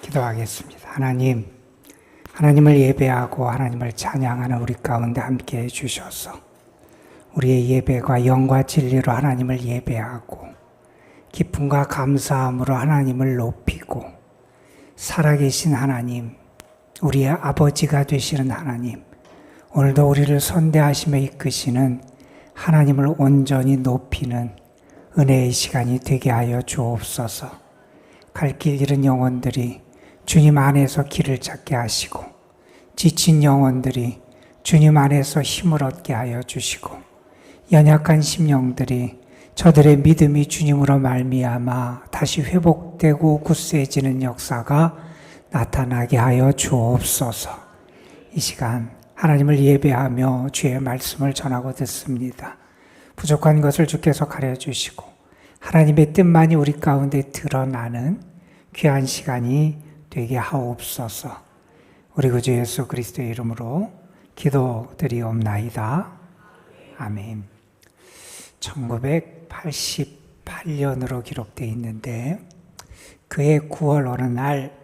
기도하겠습니다. 하나님을 예배하고 하나님을 찬양하는 우리 가운데 함께 해주셔서 우리의 예배가 영과 진리로 하나님을 예배하고 기쁨과 감사함으로 하나님을 높이고 살아계신 하나님, 우리의 아버지가 되시는 하나님, 오늘도 우리를 선대하시며 이끄시는 하나님을 온전히 높이는 은혜의 시간이 되게 하여 주옵소서. 갈 길 잃은 영혼들이 주님 안에서 길을 찾게 하시고, 지친 영혼들이 주님 안에서 힘을 얻게 하여 주시고, 연약한 심령들이 저들의 믿음이 주님으로 말미암아 다시 회복되고 굳세지는 역사가 나타나게 하여 주옵소서. 이 시간 하나님을 예배하며 주의 말씀을 전하고 듣습니다. 부족한 것을 주께서 가려주시고 하나님의 뜻만이 우리 가운데 드러나는 귀한 시간이 되게 하옵소서. 우리 구주 예수 그리스도의 이름으로 기도드리옵나이다. 아멘. 1988년으로 기록되어 있는데 그해 9월 어느 날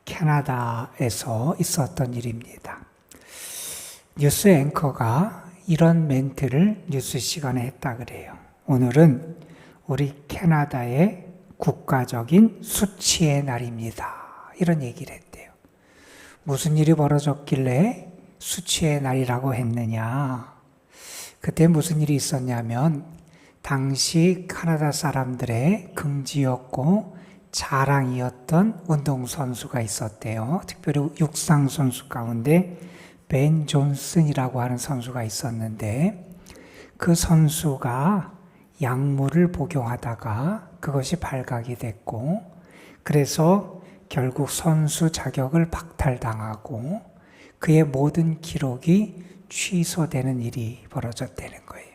캐나다에서 있었던 일입니다. 뉴스 앵커가 이런 멘트를 뉴스 시간에 했다 그래요. 오늘은 우리 캐나다의 국가적인 수치의 날입니다. 이런 얘기를 했대요. 무슨 일이 벌어졌길래 수치의 날이라고 했느냐? 그때 무슨 일이 있었냐면 당시 캐나다 사람들의 긍지였고 자랑이었던 운동선수가 있었대요. 특별히 육상선수 가운데 벤 존슨이라고 하는 선수가 있었는데 그 선수가 약물을 복용하다가 그것이 발각이 됐고 그래서 결국 선수 자격을 박탈당하고 그의 모든 기록이 취소되는 일이 벌어졌다는 거예요.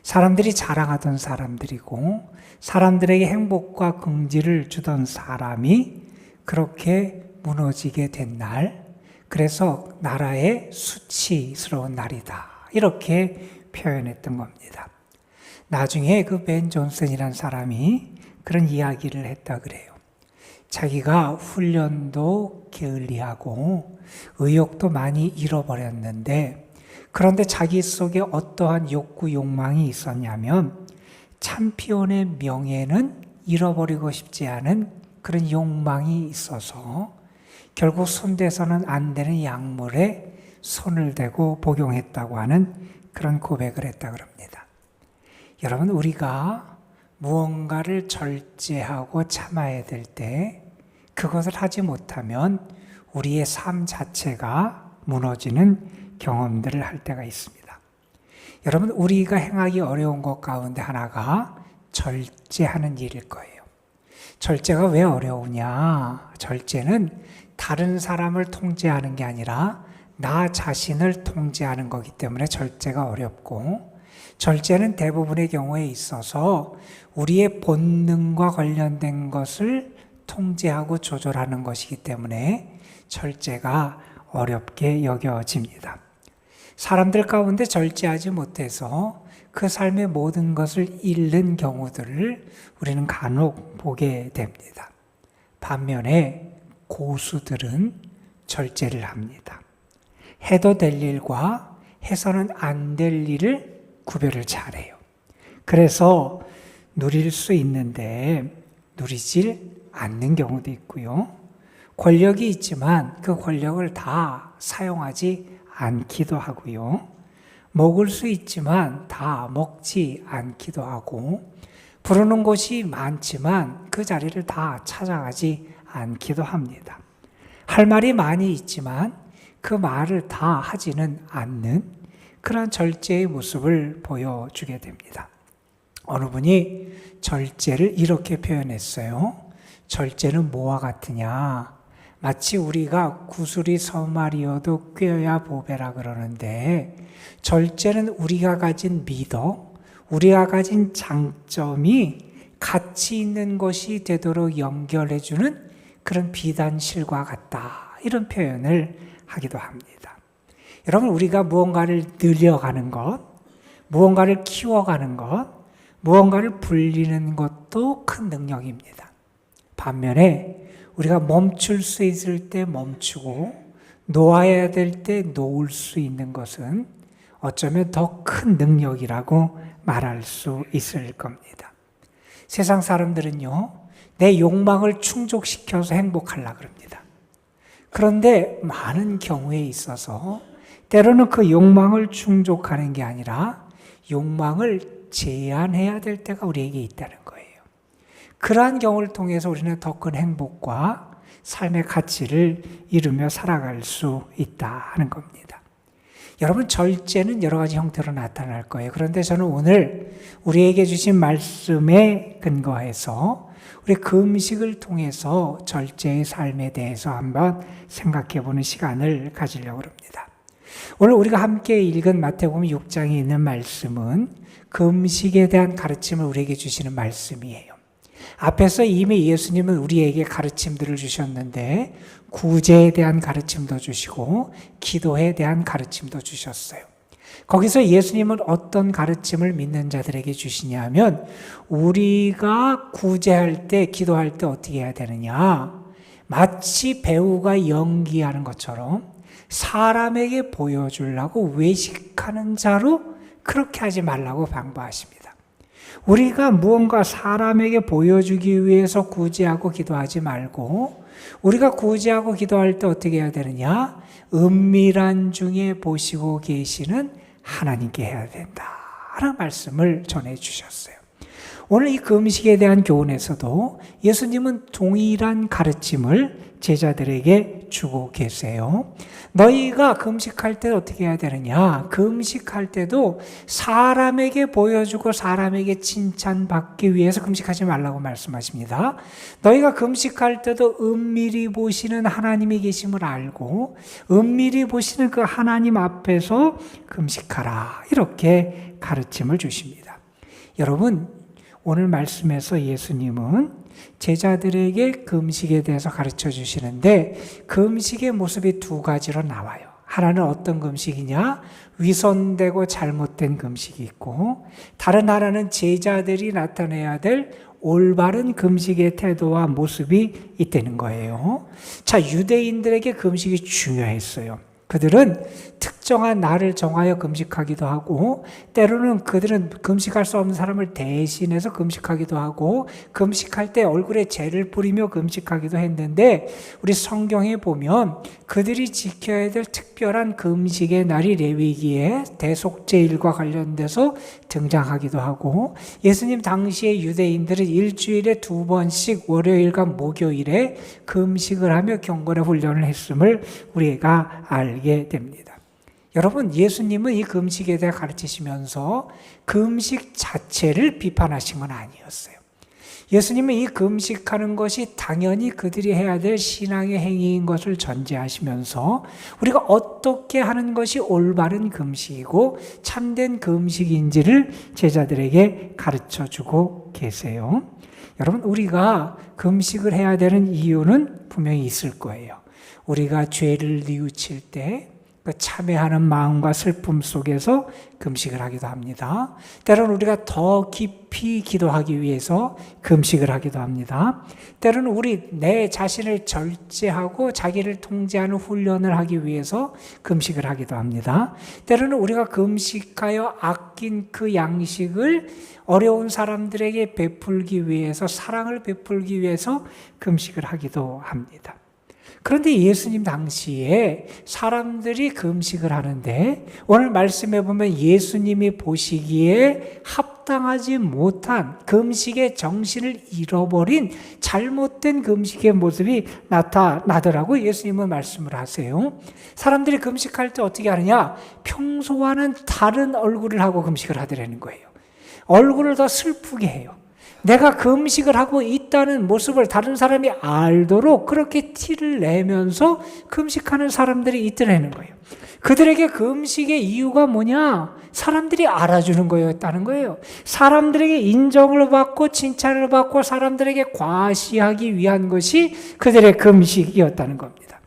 사람들이 자랑하던 사람들이고 사람들에게 행복과 긍지를 주던 사람이 그렇게 무너지게 된 날, 그래서 나라의 수치스러운 날이다. 이렇게 표현했던 겁니다. 나중에 그 벤 존슨이라는 사람이 그런 이야기를 했다 그래요. 자기가 훈련도 게을리하고 의욕도 많이 잃어버렸는데 그런데 자기 속에 어떠한 욕구, 욕망이 있었냐면 챔피언의 명예는 잃어버리고 싶지 않은 그런 욕망이 있어서 결국 손대서는 안 되는 약물에 손을 대고 복용했다고 하는 그런 고백을 했다 그럽니다. 여러분, 우리가 무언가를 절제하고 참아야 될 때 그것을 하지 못하면 우리의 삶 자체가 무너지는 경험들을 할 때가 있습니다. 여러분, 우리가 행하기 어려운 것 가운데 하나가 절제하는 일일 거예요. 절제가 왜 어려우냐? 절제는 다른 사람을 통제하는 게 아니라 나 자신을 통제하는 거기 때문에 절제가 어렵고, 절제는 대부분의 경우에 있어서 우리의 본능과 관련된 것을 통제하고 조절하는 것이기 때문에 절제가 어렵게 여겨집니다. 사람들 가운데 절제하지 못해서 그 삶의 모든 것을 잃는 경우들을 우리는 간혹 보게 됩니다. 반면에 고수들은 절제를 합니다. 해도 될 일과 해서는 안 될 일을 구별을 잘해요. 그래서 누릴 수 있는데 누리질 않는 경우도 있고요. 권력이 있지만 그 권력을 다 사용하지 않기도 하고요. 먹을 수 있지만 다 먹지 않기도 하고, 부르는 곳이 많지만 그 자리를 다 찾아가지 않기도 합니다. 할 말이 많이 있지만 그 말을 다 하지는 않는 그런 절제의 모습을 보여주게 됩니다. 어느 분이 절제를 이렇게 표현했어요. 절제는 뭐와 같으냐? 마치 우리가 구슬이 서말이어도 꿰어야 보배라 그러는데, 절제는 우리가 가진 미덕, 우리가 가진 장점이 가치 있는 것이 되도록 연결해주는 그런 비단실과 같다. 이런 표현을 하기도 합니다. 여러분, 우리가 무언가를 늘려가는 것, 무언가를 키워가는 것, 무언가를 불리는 것도 큰 능력입니다. 반면에 우리가 멈출 수 있을 때 멈추고 놓아야 될 때 놓을 수 있는 것은 어쩌면 더 큰 능력이라고 말할 수 있을 겁니다. 세상 사람들은요, 내 욕망을 충족시켜서 행복하려고 그럽니다. 그런데 많은 경우에 있어서 때로는 그 욕망을 충족하는 게 아니라 욕망을 제한해야 될 때가 우리에게 있다는 거예요. 그러한 경우를 통해서 우리는 더 큰 행복과 삶의 가치를 이루며 살아갈 수 있다 하는 겁니다. 여러분, 절제는 여러 가지 형태로 나타날 거예요. 그런데 저는 오늘 우리에게 주신 말씀에 근거해서 우리 금식을 통해서 절제의 삶에 대해서 한번 생각해 보는 시간을 가지려고 합니다. 오늘 우리가 함께 읽은 마태복음 6장에 있는 말씀은 금식에 대한 가르침을 우리에게 주시는 말씀이에요. 앞에서 이미 예수님은 우리에게 가르침들을 주셨는데 구제에 대한 가르침도 주시고 기도에 대한 가르침도 주셨어요. 거기서 예수님은 어떤 가르침을 믿는 자들에게 주시냐면 우리가 구제할 때, 기도할 때 어떻게 해야 되느냐, 마치 배우가 연기하는 것처럼 사람에게 보여주려고 외식하는 자로 그렇게 하지 말라고 방부하십니다. 우리가 무언가 사람에게 보여주기 위해서 구제하고 기도하지 말고 우리가 구제하고 기도할 때 어떻게 해야 되느냐, 은밀한 중에 보시고 계시는 하나님께 해야 된다라는 말씀을 전해주셨어요. 오늘 이 금식에 대한 교훈에서도 예수님은 동일한 가르침을 제자들에게 주고 계세요. 너희가 금식할 때 어떻게 해야 되느냐? 금식할 때도 사람에게 보여주고 사람에게 칭찬받기 위해서 금식하지 말라고 말씀하십니다. 너희가 금식할 때도 은밀히 보시는 하나님이 계심을 알고 은밀히 보시는 그 하나님 앞에서 금식하라, 이렇게 가르침을 주십니다. 여러분, 오늘 말씀에서 예수님은 제자들에게 금식에 대해서 가르쳐 주시는데 금식의 모습이 두 가지로 나와요. 하나는 어떤 금식이냐? 위선되고 잘못된 금식이 있고, 다른 하나는 제자들이 나타내야 될 올바른 금식의 태도와 모습이 있다는 거예요. 자, 유대인들에게 금식이 중요했어요. 그들은 특정한 날을 정하여 금식하기도 하고 때로는 그들은 금식할 수 없는 사람을 대신해서 금식하기도 하고 금식할 때 얼굴에 젤을 뿌리며 금식하기도 했는데 우리 성경에 보면 그들이 지켜야 될 특별한 금식의 날이 레위기에 대속죄일과 관련돼서 등장하기도 하고 예수님 당시의 유대인들은 일주일에 2번씩 월요일과 목요일에 금식을 하며 경건의 훈련을 했음을 우리가 알게 됩니다. 여러분, 예수님은 이 금식에 대해 가르치시면서 금식 자체를 비판하신 건 아니었어요. 예수님은 이 금식하는 것이 당연히 그들이 해야 될 신앙의 행위인 것을 전제하시면서 우리가 어떻게 하는 것이 올바른 금식이고 참된 금식인지를 제자들에게 가르쳐주고 계세요. 여러분, 우리가 금식을 해야 되는 이유는 분명히 있을 거예요. 우리가 죄를 뉘우칠 때 그 참회하는 마음과 슬픔 속에서 금식을 하기도 합니다. 때로는 우리가 더 깊이 기도하기 위해서 금식을 하기도 합니다. 때로는 우리 내 자신을 절제하고 자기를 통제하는 훈련을 하기 위해서 금식을 하기도 합니다. 때로는 우리가 금식하여 아낀 그 양식을 어려운 사람들에게 베풀기 위해서, 사랑을 베풀기 위해서 금식을 하기도 합니다. 그런데 예수님 당시에 사람들이 금식을 하는데 오늘 말씀해 보면 예수님이 보시기에 합당하지 못한 금식의 정신을 잃어버린 잘못된 금식의 모습이 나타나더라고 예수님은 말씀을 하세요. 사람들이 금식할 때 어떻게 하느냐? 평소와는 다른 얼굴을 하고 금식을 하더라는 거예요. 얼굴을 더 슬프게 해요. 내가 금식을 하고 있다는 모습을 다른 사람이 알도록 그렇게 티를 내면서 금식하는 사람들이 있더라는 거예요. 그들에게 금식의 이유가 뭐냐? 사람들이 알아주는 거였다는 거예요. 사람들에게 인정을 받고 칭찬을 받고 사람들에게 과시하기 위한 것이 그들의 금식이었다는 겁니다.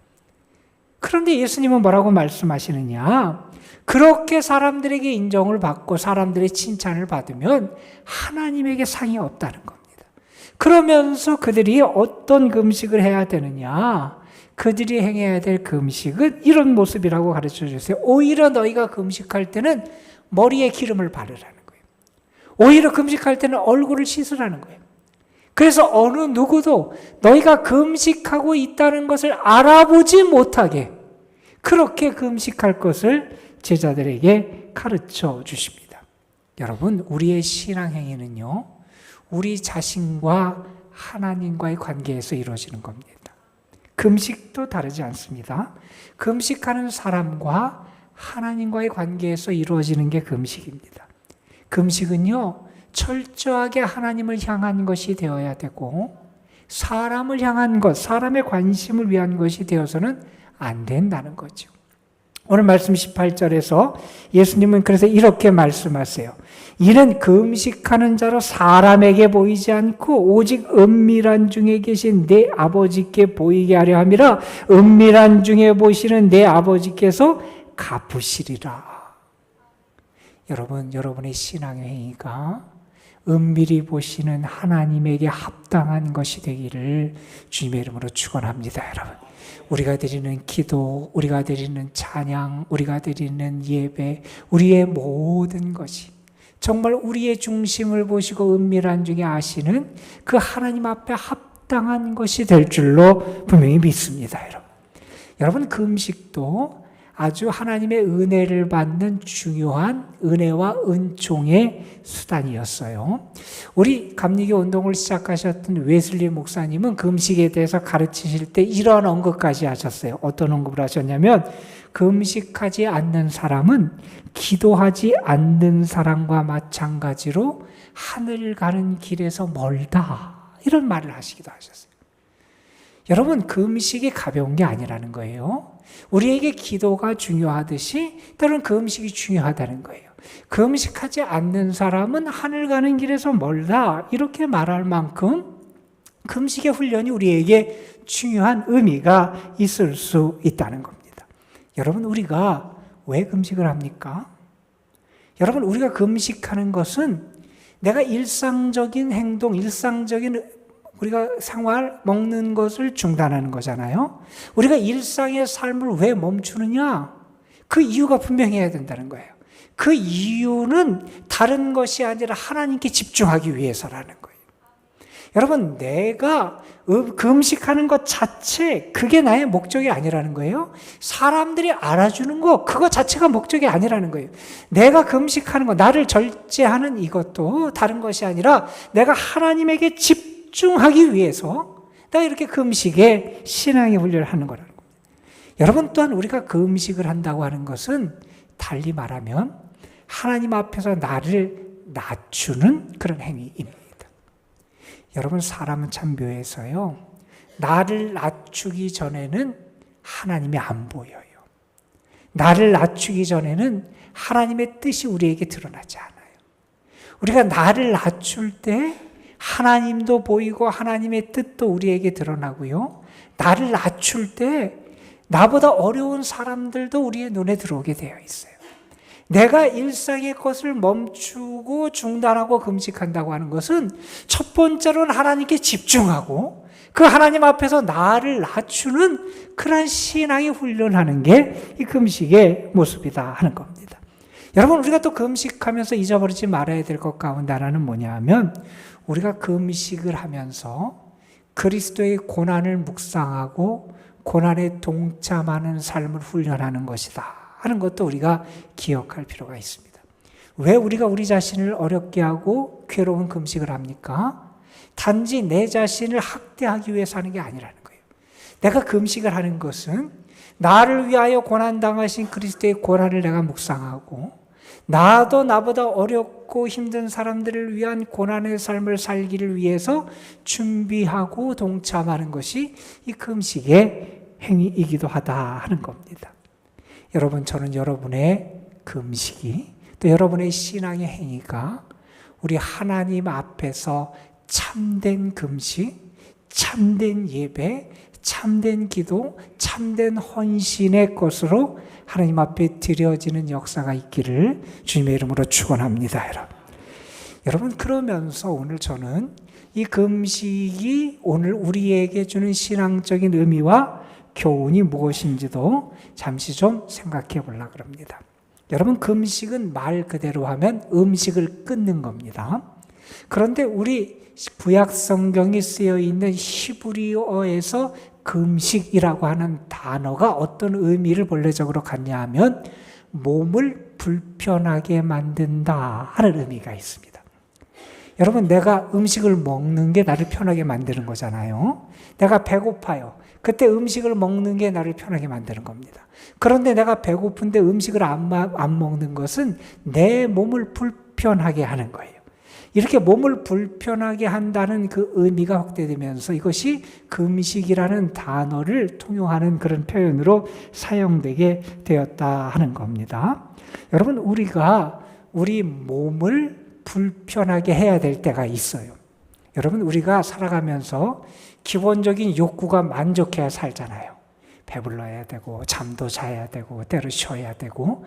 그런데 예수님은 뭐라고 말씀하시느냐? 그렇게 사람들에게 인정을 받고 사람들의 칭찬을 받으면 하나님에게 상이 없다는 겁니다. 그러면서 그들이 어떤 금식을 해야 되느냐? 그들이 행해야 될 금식은 이런 모습이라고 가르쳐 주세요. 오히려 너희가 금식할 때는 머리에 기름을 바르라는 거예요. 오히려 금식할 때는 얼굴을 씻으라는 거예요. 그래서 어느 누구도 너희가 금식하고 있다는 것을 알아보지 못하게 그렇게 금식할 것을 제자들에게 가르쳐 주십니다. 여러분, 우리의 신앙행위는요, 우리 자신과 하나님과의 관계에서 이루어지는 겁니다. 금식도 다르지 않습니다. 금식하는 사람과 하나님과의 관계에서 이루어지는 게 금식입니다. 금식은요, 철저하게 하나님을 향한 것이 되어야 되고 사람을 향한 것, 사람의 관심을 위한 것이 되어서는 안 된다는 거죠. 오늘 말씀 18절에서 예수님은 그래서 이렇게 말씀하세요. 이는 금식하는 자로 사람에게 보이지 않고 오직 은밀한 중에 계신 내 아버지께 보이게 하려 함이라. 은밀한 중에 보시는 내 아버지께서 갚으시리라. 여러분, 여러분의 신앙의 행위가 은밀히 보시는 하나님에게 합당한 것이 되기를 주님의 이름으로 축원합니다. 여러분, 우리가 드리는 기도, 우리가 드리는 찬양, 우리가 드리는 예배, 우리의 모든 것이 정말 우리의 중심을 보시고 은밀한 중에 아시는 그 하나님 앞에 합당한 것이 될 줄로 분명히 믿습니다. 여러분, 금식도 아주 하나님의 은혜를 받는 중요한 은혜와 은총의 수단이었어요. 우리 감리교 운동을 시작하셨던 웨슬리 목사님은 금식에 대해서 가르치실 때 이런 언급까지 하셨어요. 어떤 언급을 하셨냐면, 금식하지 않는 사람은 기도하지 않는 사람과 마찬가지로 하늘 가는 길에서 멀다, 이런 말을 하시기도 하셨어요. 여러분, 금식이 가벼운 게 아니라는 거예요. 우리에게 기도가 중요하듯이 때로는 금식이 중요하다는 거예요. 금식하지 않는 사람은 하늘 가는 길에서 멀다, 이렇게 말할 만큼 금식의 훈련이 우리에게 중요한 의미가 있을 수 있다는 겁니다. 여러분, 우리가 왜 금식을 합니까? 여러분, 우리가 금식하는 것은 내가 일상적인 행동, 일상적인 우리가 생활, 먹는 것을 중단하는 거잖아요. 우리가 일상의 삶을 왜 멈추느냐? 그 이유가 분명해야 된다는 거예요. 그 이유는 다른 것이 아니라 하나님께 집중하기 위해서라는 거예요. 여러분, 내가 금식하는 것 자체, 그게 나의 목적이 아니라는 거예요. 사람들이 알아주는 거, 그거 자체가 목적이 아니라는 거예요. 내가 금식하는 거, 나를 절제하는 이것도 다른 것이 아니라 내가 하나님에게 집중하기 위해서 내가 이렇게 금식에 신앙의 훈련을 하는 거라는 겁니다. 여러분, 또한 우리가 금식을 한다고 하는 것은 달리 말하면 하나님 앞에서 나를 낮추는 그런 행위입니다. 여러분, 사람은 참 묘해서요, 나를 낮추기 전에는 하나님이 안 보여요. 나를 낮추기 전에는 하나님의 뜻이 우리에게 드러나지 않아요. 우리가 나를 낮출 때 하나님도 보이고 하나님의 뜻도 우리에게 드러나고요, 나를 낮출 때 나보다 어려운 사람들도 우리의 눈에 들어오게 되어 있어요. 내가 일상의 것을 멈추고 중단하고 금식한다고 하는 것은 첫 번째로는 하나님께 집중하고 그 하나님 앞에서 나를 낮추는 그런 신앙의 훈련하는 게 이 금식의 모습이다 하는 겁니다. 여러분, 우리가 또 금식하면서 잊어버리지 말아야 될 것 가운데 하나는 뭐냐 하면, 우리가 금식을 하면서 그리스도의 고난을 묵상하고 고난에 동참하는 삶을 훈련하는 것이다 하는 것도 우리가 기억할 필요가 있습니다. 왜 우리가 우리 자신을 어렵게 하고 괴로운 금식을 합니까? 단지 내 자신을 학대하기 위해서 하는 게 아니라는 거예요. 내가 금식을 하는 것은 나를 위하여 고난당하신 그리스도의 고난을 내가 묵상하고 나도 나보다 어렵고 힘든 사람들을 위한 고난의 삶을 살기를 위해서 준비하고 동참하는 것이 이 금식의 행위이기도 하다 하는 겁니다. 여러분, 저는 여러분의 금식이, 또 여러분의 신앙의 행위가 우리 하나님 앞에서 참된 금식, 참된 예배, 참된 기도, 참된 헌신의 것으로 하나님 앞에 드려지는 역사가 있기를 주님의 이름으로 축원합니다. 여러분, 여러분, 그러면서 오늘 저는 이 금식이 오늘 우리에게 주는 신앙적인 의미와 교훈이 무엇인지도 잠시 좀 생각해 보려고 합니다. 여러분, 금식은 말 그대로 하면 음식을 끊는 겁니다. 그런데 우리 구약 성경에 쓰여 있는 히브리어에서 금식이라고 하는 단어가 어떤 의미를 본래적으로 갖냐 하면 몸을 불편하게 만든다 하는 의미가 있습니다. 여러분, 내가 음식을 먹는 게 나를 편하게 만드는 거잖아요. 내가 배고파요. 그때 음식을 먹는 게 나를 편하게 만드는 겁니다. 그런데 내가 배고픈데 음식을 안 먹는 것은 내 몸을 불편하게 하는 거예요. 이렇게 몸을 불편하게 한다는 그 의미가 확대되면서 이것이 금식이라는 단어를 통용하는 그런 표현으로 사용되게 되었다 하는 겁니다. 여러분, 우리가 우리 몸을 불편하게 해야 될 때가 있어요. 여러분, 우리가 살아가면서 기본적인 욕구가 만족해야 살잖아요. 배불러야 되고 잠도 자야 되고 때로 쉬어야 되고,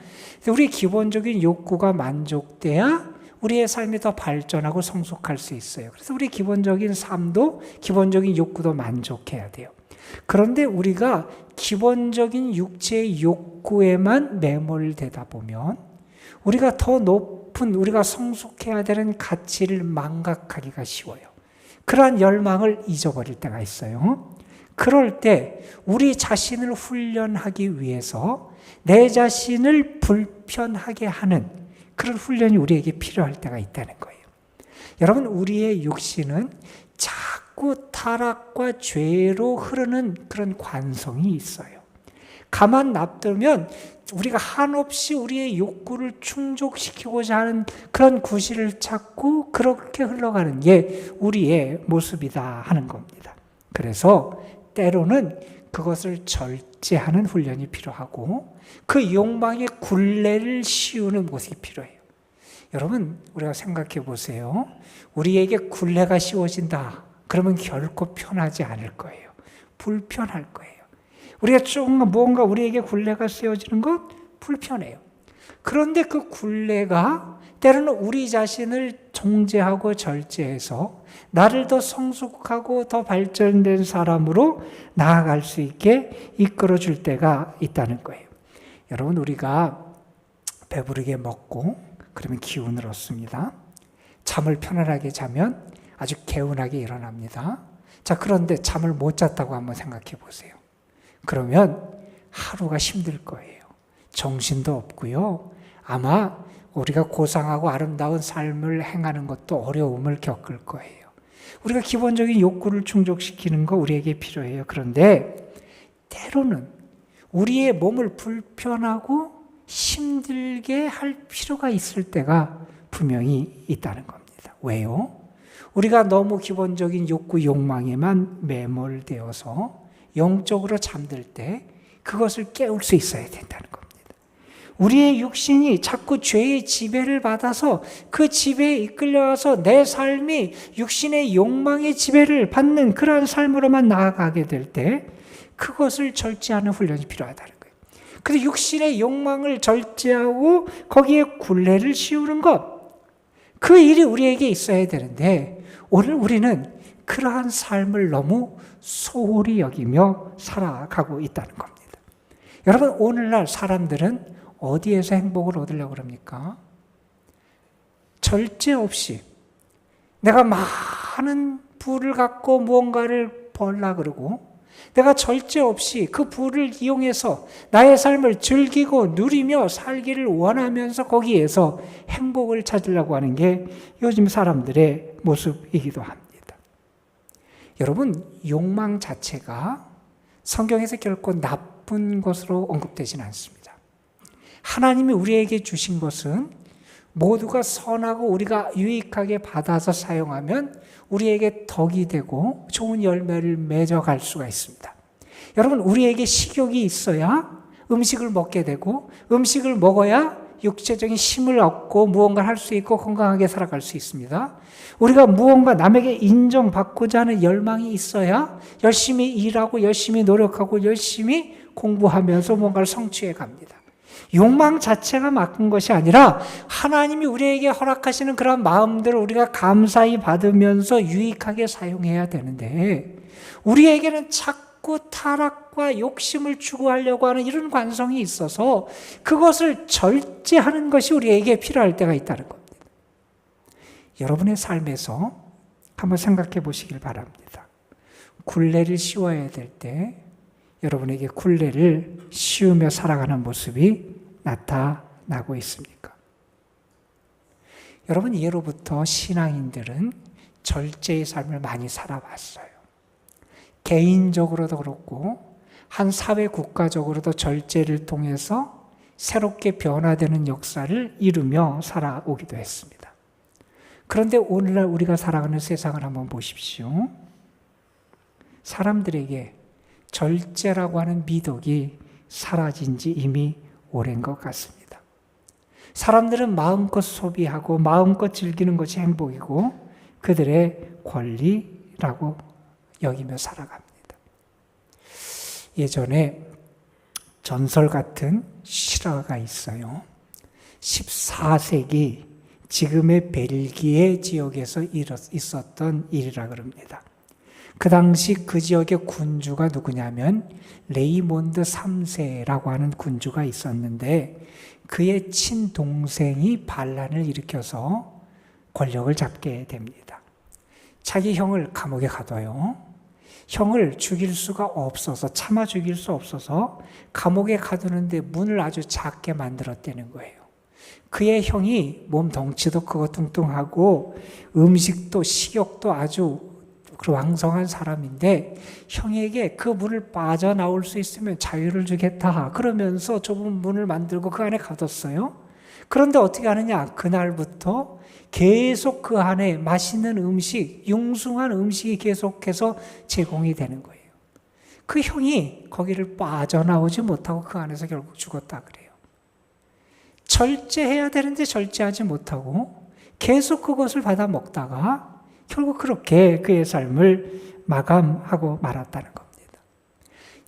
우리 기본적인 욕구가 만족돼야 우리의 삶이 더 발전하고 성숙할 수 있어요. 그래서 우리 기본적인 삶도 기본적인 욕구도 만족해야 돼요. 그런데 우리가 기본적인 육체의 욕구에만 매몰되다 보면 우리가 더 높은 우리가 성숙해야 되는 가치를 망각하기가 쉬워요. 그러한 열망을 잊어버릴 때가 있어요. 그럴 때 우리 자신을 훈련하기 위해서 내 자신을 불편하게 하는 그런 훈련이 우리에게 필요할 때가 있다는 거예요. 여러분, 우리의 육신은 자꾸 타락과 죄로 흐르는 그런 관성이 있어요. 가만 놔두면 우리가 한없이 우리의 욕구를 충족시키고자 하는 그런 구실을 찾고 그렇게 흘러가는 게 우리의 모습이다 하는 겁니다. 그래서 때로는 그것을 절제하는 훈련이 필요하고 그 욕망의 굴레를 씌우는 것이 필요해요. 여러분, 우리가 생각해 보세요. 우리에게 굴레가 씌워진다. 그러면 결코 편하지 않을 거예요. 불편할 거예요. 우리가 뭔가 우리에게 굴레가 씌워지는 것 불편해요. 그런데 그 굴레가 때로는 우리 자신을 정죄하고 절제해서 나를 더 성숙하고 더 발전된 사람으로 나아갈 수 있게 이끌어 줄 때가 있다는 거예요. 여러분, 우리가 배부르게 먹고 그러면 기운을 얻습니다. 잠을 편안하게 자면 아주 개운하게 일어납니다. 자, 그런데 잠을 못 잤다고 한번 생각해 보세요. 그러면 하루가 힘들 거예요. 정신도 없고요. 아마 우리가 고상하고 아름다운 삶을 행하는 것도 어려움을 겪을 거예요. 우리가 기본적인 욕구를 충족시키는 거 우리에게 필요해요. 그런데 때로는 우리의 몸을 불편하고 힘들게 할 필요가 있을 때가 분명히 있다는 겁니다. 왜요? 우리가 너무 기본적인 욕구, 욕망에만 매몰되어서 영적으로 잠들 때 그것을 깨울 수 있어야 된다는 겁니다. 우리의 육신이 자꾸 죄의 지배를 받아서 그 지배에 이끌려와서 내 삶이 육신의 욕망의 지배를 받는 그러한 삶으로만 나아가게 될 때 그것을 절제하는 훈련이 필요하다는 거예요. 그래서 육신의 욕망을 절제하고 거기에 굴레를 씌우는 것, 그 일이 우리에게 있어야 되는데 오늘 우리는 그러한 삶을 너무 소홀히 여기며 살아가고 있다는 겁니다. 여러분, 오늘날 사람들은 어디에서 행복을 얻으려고 그럽니까? 절제 없이 내가 많은 부를 갖고 무언가를 벌려고 그러고 내가 절제 없이 그 부를 이용해서 나의 삶을 즐기고 누리며 살기를 원하면서 거기에서 행복을 찾으려고 하는 게 요즘 사람들의 모습이기도 합니다. 여러분, 욕망 자체가 성경에서 결코 나쁜 것으로 언급되지는 않습니다. 하나님이 우리에게 주신 것은 모두가 선하고 우리가 유익하게 받아서 사용하면 우리에게 덕이 되고 좋은 열매를 맺어갈 수가 있습니다. 여러분, 우리에게 식욕이 있어야 음식을 먹게 되고 음식을 먹어야 육체적인 힘을 얻고 무언가를 할 수 있고 건강하게 살아갈 수 있습니다. 우리가 무언가 남에게 인정받고자 하는 열망이 있어야 열심히 일하고 열심히 노력하고 열심히 공부하면서 뭔가를 성취해 갑니다. 욕망 자체가 막은 것이 아니라 하나님이 우리에게 허락하시는 그런 마음들을 우리가 감사히 받으면서 유익하게 사용해야 되는데, 우리에게는 자꾸 타락과 욕심을 추구하려고 하는 이런 관성이 있어서 그것을 절제하는 것이 우리에게 필요할 때가 있다는 겁니다. 여러분의 삶에서 한번 생각해 보시길 바랍니다. 굴레를 씌워야 될 때 여러분에게 굴레를 씌우며 살아가는 모습이 나타나고 있습니까? 여러분, 예로부터 신앙인들은 절제의 삶을 많이 살아왔어요. 개인적으로도 그렇고 한 사회 국가적으로도 절제를 통해서 새롭게 변화되는 역사를 이루며 살아오기도 했습니다. 그런데 오늘날 우리가 살아가는 세상을 한번 보십시오. 사람들에게 절제라고 하는 미덕이 사라진 지 이미 오랜 것 같습니다. 사람들은 마음껏 소비하고 마음껏 즐기는 것이 행복이고 그들의 권리라고 여기며 살아갑니다. 예전에 전설 같은 실화가 있어요. 14세기 지금의 벨기에 지역에서 있었던 일이라 그럽니다. 그 당시 그 지역의 군주가 누구냐면 레이몬드 3세라고 하는 군주가 있었는데, 그의 친동생이 반란을 일으켜서 권력을 잡게 됩니다. 자기 형을 감옥에 가둬요. 형을 죽일 수가 없어서, 참아 죽일 수 없어서 감옥에 가두는데 문을 아주 작게 만들었다는 거예요. 그의 형이 몸 덩치도 크고 뚱뚱하고 음식도 식욕도 아주 왕성한 사람인데, 형에게 그 문을 빠져나올 수 있으면 자유를 주겠다 그러면서 좁은 문을 만들고 그 안에 가뒀어요. 그런데 어떻게 하느냐, 그날부터 계속 그 안에 맛있는 음식, 융숭한 음식이 계속해서 제공이 되는 거예요. 그 형이 거기를 빠져나오지 못하고 그 안에서 결국 죽었다 그래요. 절제해야 되는데 절제하지 못하고 계속 그것을 받아 먹다가 결국 그렇게 그의 삶을 마감하고 말았다는 겁니다.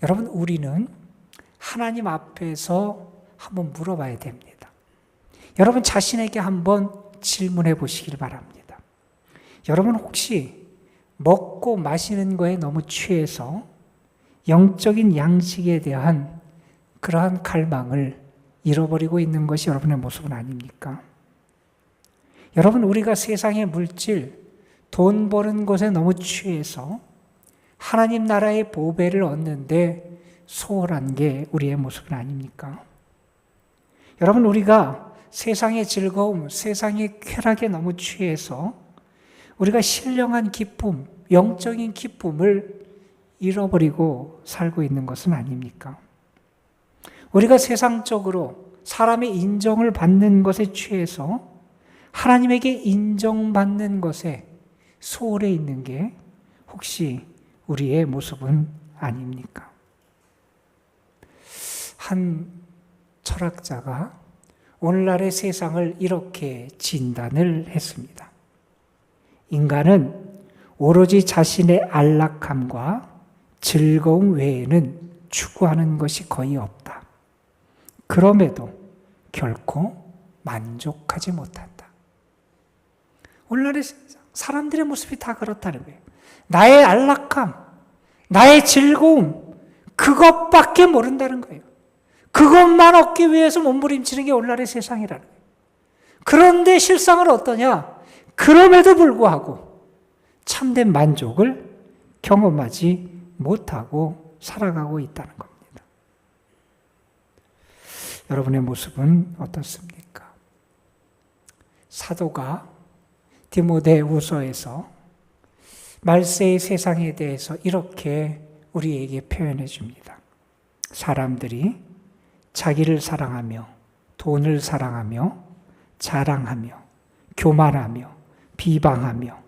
여러분, 우리는 하나님 앞에서 한번 물어봐야 됩니다. 여러분 자신에게 한번 질문해 보시길 바랍니다. 여러분 혹시 먹고 마시는 거에 너무 취해서 영적인 양식에 대한 그러한 갈망을 잃어버리고 있는 것이 여러분의 모습은 아닙니까? 여러분, 우리가 세상의 물질, 돈 버는 것에 너무 취해서 하나님 나라의 보배를 얻는데 소홀한 게 우리의 모습은 아닙니까? 여러분, 우리가 세상의 즐거움, 세상의 쾌락에 너무 취해서 우리가 신령한 기쁨, 영적인 기쁨을 잃어버리고 살고 있는 것은 아닙니까? 우리가 세상적으로 사람의 인정을 받는 것에 취해서 하나님에게 인정받는 것에 소홀해 있는 게 혹시 우리의 모습은 아닙니까? 한 철학자가 오늘날의 세상을 이렇게 진단을 했습니다. 인간은 오로지 자신의 안락함과 즐거움 외에는 추구하는 것이 거의 없다. 그럼에도 결코 만족하지 못한다. 오늘날의 사람들의 모습이 다 그렇다는 거예요. 나의 안락함, 나의 즐거움, 그것밖에 모른다는 거예요. 그것만 얻기 위해서 몸부림치는 게 오늘날의 세상이라는 거예요. 그런데 실상은 어떠냐? 그럼에도 불구하고 참된 만족을 경험하지 못하고 살아가고 있다는 겁니다. 여러분의 모습은 어떻습니까? 사도가 디모데후서에서 말세의 세상에 대해서 이렇게 우리에게 표현해 줍니다. 사람들이 자기를 사랑하며 돈을 사랑하며 자랑하며 교만하며 비방하며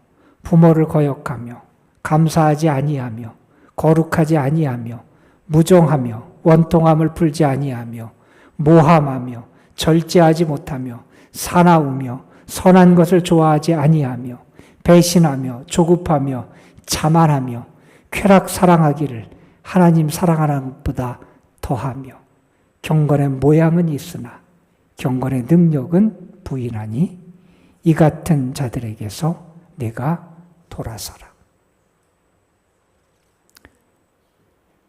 부모를 거역하며 감사하지 아니하며 거룩하지 아니하며 무정하며 원통함을 풀지 아니하며 모함하며 절제하지 못하며 사나우며 선한 것을 좋아하지 아니하며 배신하며 조급하며 자만하며 쾌락 사랑하기를 하나님 사랑하는 것보다 더하며 경건의 모양은 있으나 경건의 능력은 부인하니 이 같은 자들에게서 내가 돌아서라.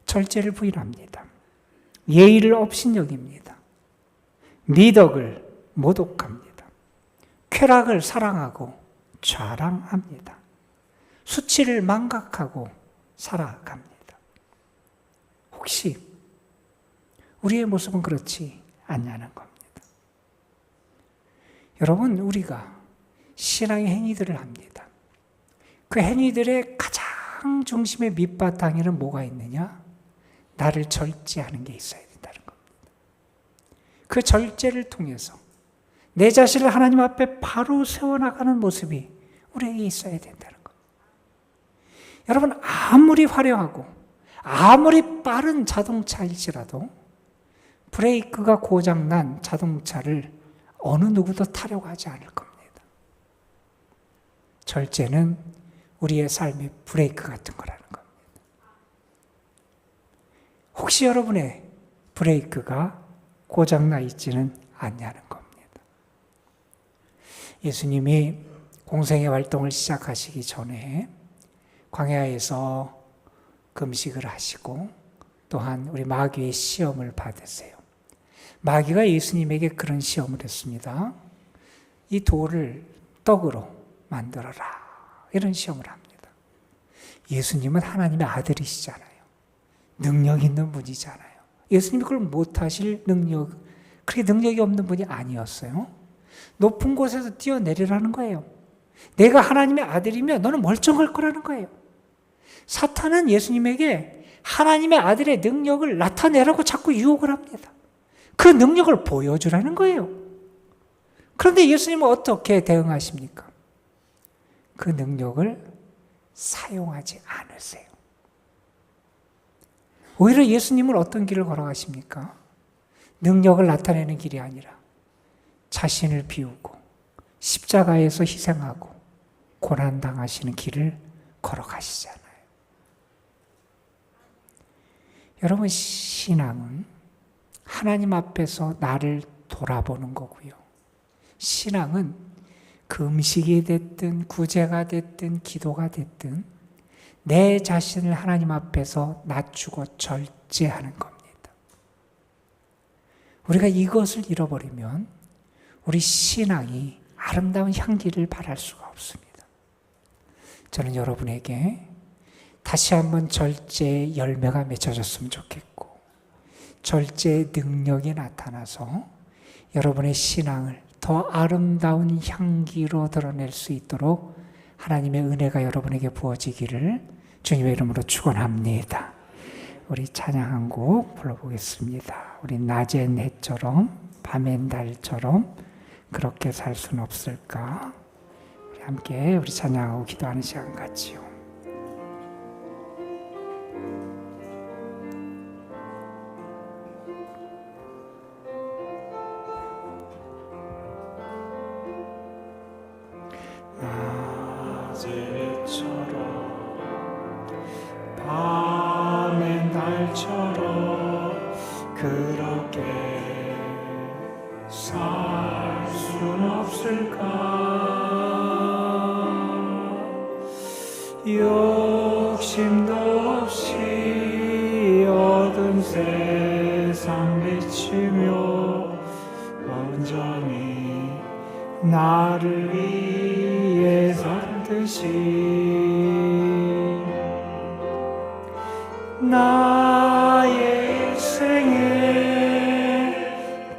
절제를 부인합니다. 예의를 업신여깁니다. 미덕을 모독합니다. 쾌락을 사랑하고 자랑합니다. 수치를 망각하고 살아갑니다. 혹시 우리의 모습은 그렇지 않냐는 겁니다. 여러분, 우리가 신앙의 행위들을 합니다. 그 행위들의 가장 중심의 밑바탕에는 뭐가 있느냐? 나를 절제하는 게 있어야 된다는 겁니다. 그 절제를 통해서 내 자신을 하나님 앞에 바로 세워나가는 모습이 우리에게 있어야 된다는 겁니다. 여러분, 아무리 화려하고 아무리 빠른 자동차일지라도 브레이크가 고장난 자동차를 어느 누구도 타려고 하지 않을 겁니다. 절제는 우리의 삶의 브레이크 같은 거라는 겁니다. 혹시 여러분의 브레이크가 고장나 있지는 않냐는 겁니다. 예수님이 공생의 활동을 시작하시기 전에 광야에서 금식을 하시고 또한 우리 마귀의 시험을 받으세요. 마귀가 예수님에게 그런 시험을 했습니다. 이 돌을 떡으로 만들어라. 이런 시험을 합니다. 예수님은 하나님의 아들이시잖아요. 능력 있는 분이잖아요. 예수님이 그걸 못하실 그렇게 능력이 없는 분이 아니었어요. 높은 곳에서 뛰어내리라는 거예요. 내가 하나님의 아들이면 너는 멀쩡할 거라는 거예요. 사탄은 예수님에게 하나님의 아들의 능력을 나타내라고 자꾸 유혹을 합니다. 그 능력을 보여주라는 거예요. 그런데 예수님은 어떻게 대응하십니까? 그 능력을 사용하지 않으세요. 오히려 예수님은 어떤 길을 걸어가십니까? 능력을 나타내는 길이 아니라 자신을 비우고 십자가에서 희생하고 고난당하시는 길을 걸어가시잖아요. 여러분, 신앙은 하나님 앞에서 나를 돌아보는 거고요. 신앙은 금식이 됐든 구제가 됐든 기도가 됐든 내 자신을 하나님 앞에서 낮추고 절제하는 겁니다. 우리가 이것을 잃어버리면 우리 신앙이 아름다운 향기를 발할 수가 없습니다. 저는 여러분에게 다시 한번 절제의 열매가 맺혀졌으면 좋겠고 절제의 능력이 나타나서 여러분의 신앙을 더 아름다운 향기로 드러낼 수 있도록 하나님의 은혜가 여러분에게 부어지기를 주님의 이름으로 축원합니다. 우리 찬양 한 곡 불러보겠습니다. 우리 낮엔 해처럼 밤엔 달처럼 그렇게 살 수는 없을까? 우리 함께 우리 찬양하고 기도하는 시간 같지요. 밤엔 달처럼 그렇게 살 순 없을까? 욕심도 없이 얻은 세상 비치며 온전히 나를 위해 살듯이 나의 일생에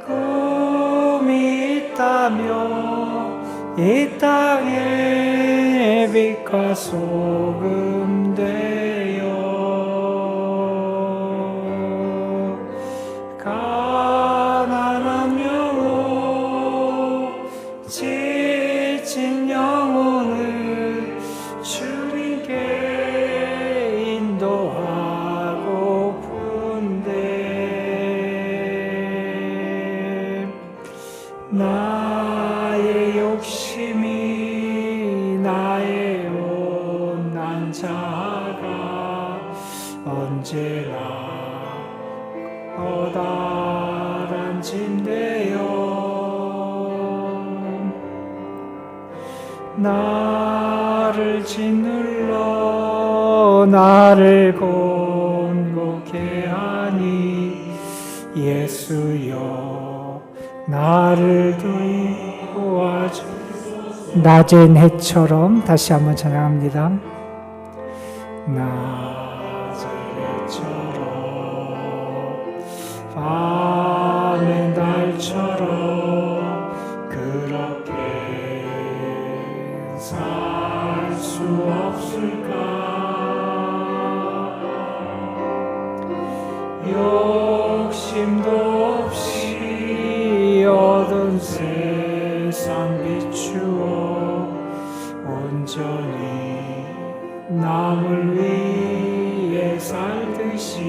꿈이 있다며 이 땅에 빛과 소금 되어 가난한 영혼 지친 영혼을 주님께 인도하고픈데 나의 욕심이 나의 온난 자가 언제나 거다 나를 짓눌러 나를 곤고케 하니 예수여 나를 도와주소서. 낮은 해처럼 다시 한번 찬양합니다. 낮은 해처럼 밤의 달처럼 그렇게 살 수 없을까. 욕심도 없이 얻은 세상 비추어 온전히 남을 위해 살듯이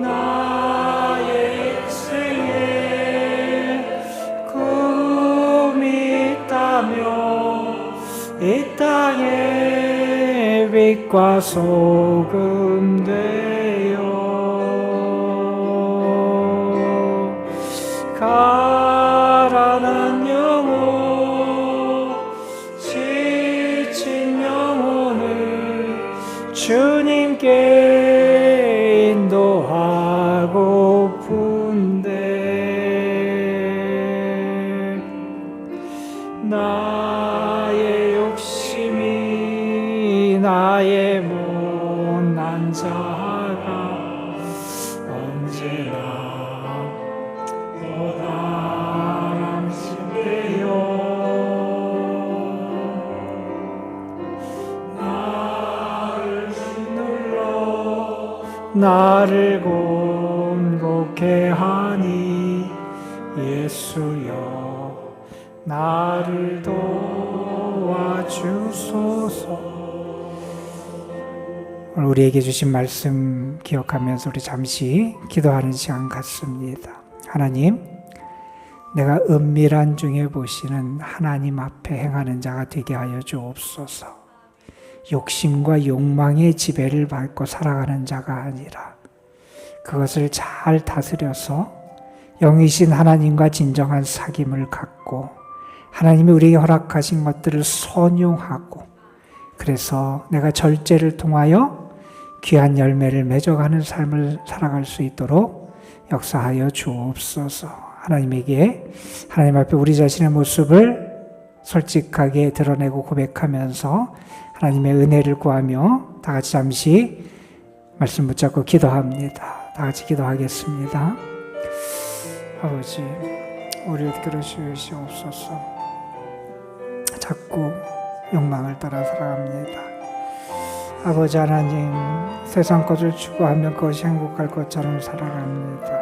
나의 인생에 꿈이 있다면 이 땅에 빛과 소금 되어 가라는 영혼 지친 영혼을 주님께 인도하고픈데 나의 욕심이 나의 못난 자가 언제나 보다람심되어 나를 짓눌러 나를 곤고케 하니 예수여 나를 도와주소서. 오늘 우리에게 주신 말씀 기억하면서 우리 잠시 기도하는 시간 갖습니다. 하나님, 내가 은밀한 중에 보시는 하나님 앞에 행하는 자가 되게 하여 주옵소서. 욕심과 욕망의 지배를 받고 살아가는 자가 아니라 그것을 잘 다스려서 영이신 하나님과 진정한 사귐을 갖고 하나님이 우리에게 허락하신 것들을 선용하고 그래서 내가 절제를 통하여 귀한 열매를 맺어가는 삶을 살아갈 수 있도록 역사하여 주옵소서. 하나님에게 하나님 앞에 우리 자신의 모습을 솔직하게 드러내고 고백하면서 하나님의 은혜를 구하며 다 같이 잠시 말씀 붙잡고 기도합니다. 다 같이 기도하겠습니다. 아버지, 우리 그러시옵소서. 자꾸 욕망을 따라 살아갑니다. 아버지 하나님, 세상 것을 추구하면 그것이 행복할 것처럼 살아갑니다.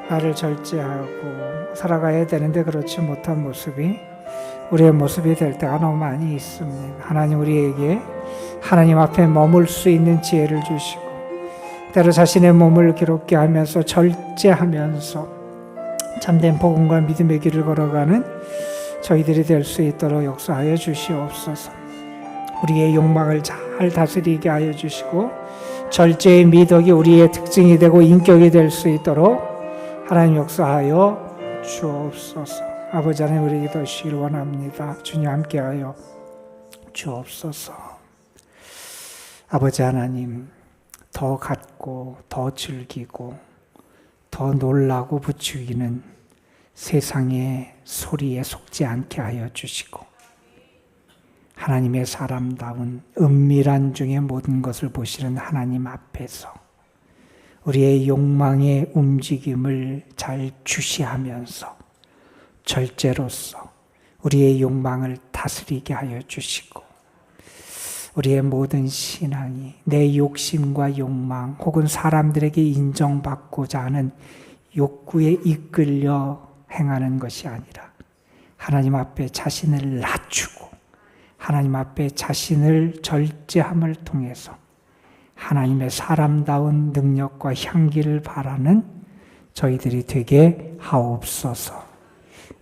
나를 절제하고 살아가야 되는데 그렇지 못한 모습이 우리의 모습이 될 때가 너무 많이 있습니다. 하나님, 우리에게 하나님 앞에 머물 수 있는 지혜를 주시고 때로 자신의 몸을 괴롭게 하면서 절제하면서 참된 복음과 믿음의 길을 걸어가는 저희들이 될 수 있도록 역사하여 주시옵소서. 우리의 욕망을 잘 다스리게 하여 주시고 절제의 미덕이 우리의 특징이 되고 인격이 될 수 있도록 하나님 역사하여 주옵소서. 아버지 하나님, 우리에게 더 주시길 원합니다. 주님 함께하여 주옵소서. 아버지 하나님, 더 갖고 더 즐기고 더 놀라고 부추기는 세상의 소리에 속지 않게 하여 주시고 하나님의 사람다운 은밀한 중에 모든 것을 보시는 하나님 앞에서 우리의 욕망의 움직임을 잘 주시하면서 절제로서 우리의 욕망을 다스리게 하여 주시고 우리의 모든 신앙이 내 욕심과 욕망 혹은 사람들에게 인정받고자 하는 욕구에 이끌려 행하는 것이 아니라 하나님 앞에 자신을 낮추고 하나님 앞에 자신을 절제함을 통해서 하나님의 사람다운 능력과 향기를 바라는 저희들이 되게 하옵소서.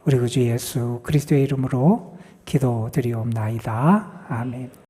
우리 구주 예수 그리스도의 이름으로 기도드리옵나이다. 아멘.